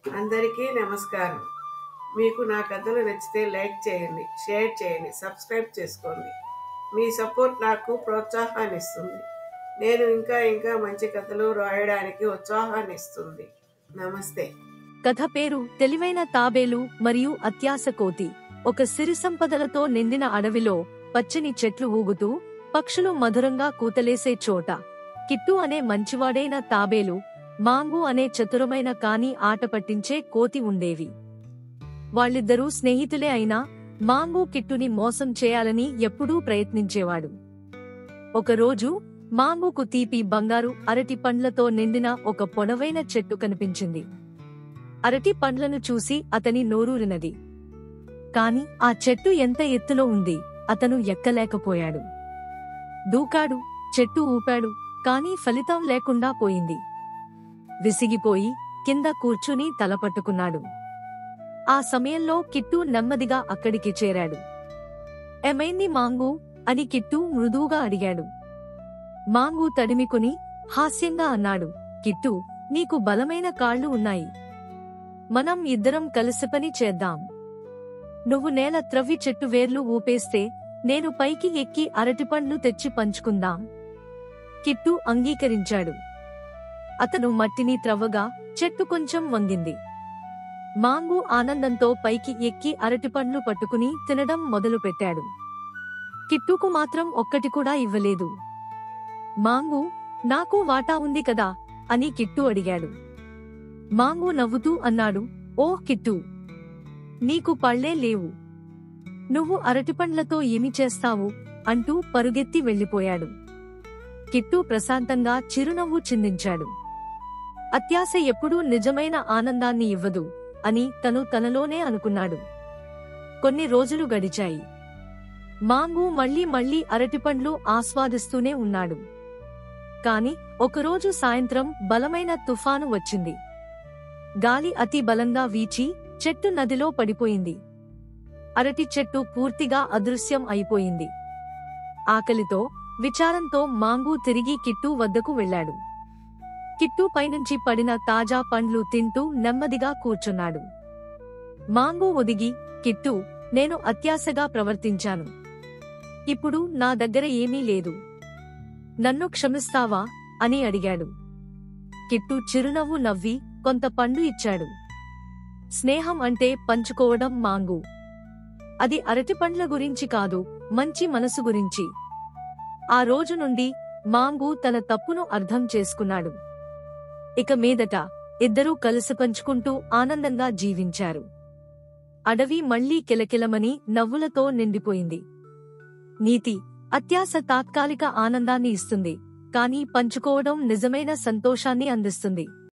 అందరికీ నమస్కారం. మీకు నా కథలు నచ్చితే లైక్ చేయండి, షేర్ చేయండి, సబ్స్క్రైబ్ చేసుకోండి. మీ సపోర్ట్ నాకు ప్రోత్సాహాన్ని ఇస్తుంది. నేను ఇంకా మంచి కథలు రాయడానికి ఉత్సాహాన్ని ఇస్తుంది. నమస్తే. కథ పేరు తెలివైన తాబేలు మరియు అత్యాశ కోతి. ఒక సిరి సంపదలతో నిండిన అడవిలో పచ్చని చెట్లు ఊగుతూ పక్షులు మధురంగా కూతలేసే చోట కిట్టు అనే మంచివాడైన తాబేలు, మాంగు అనే చతురమైన కాని ఆట పట్టించే కోతి ఉండేవి. వాళ్ళిద్దరూ స్నేహితులే అయినా మాంగు కిట్టుని మోసం చేయాలని ఎప్పుడూ ప్రయత్నించేవాడు. ఒకరోజు మాంగుకు తీపి బంగారు అరటి పండ్లతో నిండిన ఒక పొడవైన చెట్టు కనిపించింది. అరటి పండ్లను చూసి అతని నోరూరినది. కాని ఆ చెట్టు ఎంత ఎత్తులో ఉంది, అతను ఎక్కలేకపోయాడు. దూకాడు, చెట్టు ఊపాడు, కాని ఫలితం లేకుండా పోయింది. విసిగిపోయి కింద కూర్చుని తలపట్టుకున్నాడు. ఆ సమయంలో కిట్టు నెమ్మదిగా అక్కడికి చేరాడు. ఏమైంది మాంగు అని కిట్టు మృదువుగా అడిగాడు. మాంగు తడిమికుని హాస్యంగా అన్నాడు, కిట్టు, నీకు బలమైన కాళ్ళు ఉన్నాయి. మనం ఇద్దరం కలిసి పని చేద్దాం. నువ్వు నేల త్రవ్వి చెట్టు వేర్లు ఊపేస్తే నేను పైకి ఎక్కి అరటిపండ్లు తెచ్చి పంచుకుందాం. కిట్టు అంగీకరించాడు. అతను మట్టిని త్రవ్వగా చెట్టు కొంచెం వంగింది. మాంగు ఆనందంతో పైకి ఎక్కి అరటిపండ్లు పట్టుకుని తినడం మొదలుపెట్టాడు. కిట్టుకు మాత్రం ఒక్కటి కూడా ఇవ్వలేదు. మాంగు, నాకు వాటా ఉంది కదా అని కిట్టు అడిగాడు. మాంగు నవ్వుతూ అన్నాడు, ఓహ్ కిట్టు, నీకు పళ్ళే లేవు. నువ్వు అరటిపండ్లతో ఏమి చేస్తావు అంటూ పరుగెత్తి వెళ్ళిపోయాడు. కిట్టు ప్రశాంతంగా చిరునవ్వు చిందించాడు. అత్యాశ ఎప్పుడూ నిజమైన ఆనందాన్ని ఇవ్వదు అని తనలోనే అనుకున్నాడు. కొన్ని రోజులు గడిచాయి. మాంగు మళ్లీ అరటిపండ్లు ఆస్వాదిస్తూనే ఉన్నాడు. కాని ఒకరోజు సాయంత్రం బలమైన తుఫాను వచ్చింది. గాలి అతి బలంగా వీచి చెట్టు నదిలో పడిపోయింది. అరటి చెట్టు పూర్తిగా అదృశ్యం అయిపోయింది. ఆకలితో, విచారంతో మాంగు తిరిగి కిట్టు వద్దకు వెళ్లాడు. కిట్టు పైనుంచి పడిన తాజా పండ్లు తింటూ నెమ్మదిగా కూర్చున్నాడు. మాంగు ఒదిగి, కిట్టు, నేను అత్యాశగా ప్రవర్తించాను. ఇప్పుడు నా దగ్గర ఏమీ లేదు. నన్ను క్షమిస్తావా అని అడిగాడు. కిట్టు చిరునవ్వు నవ్వి కొంత పండు ఇచ్చాడు. స్నేహం అంటే పంచుకోవడం మాంగు. అది అరటిపండ్ల గురించి కాదు, మంచి మనసు గురించి. ఆ రోజు నుండి మాంగు తన తప్పును అర్థం చేసుకున్నాడు. ఇక మీదట ఇద్దరూ కలిసి పంచుకుంటూ ఆనందంగా జీవించారు. అడవి మళ్లీ కిలకిలమని నవ్వులతో నిండిపోయింది. నీతి: అత్యాశ తాత్కాలిక ఆనందాన్ని ఇస్తుంది, కానీ పంచుకోవడం నిజమైన సంతోషాన్ని అందిస్తుంది.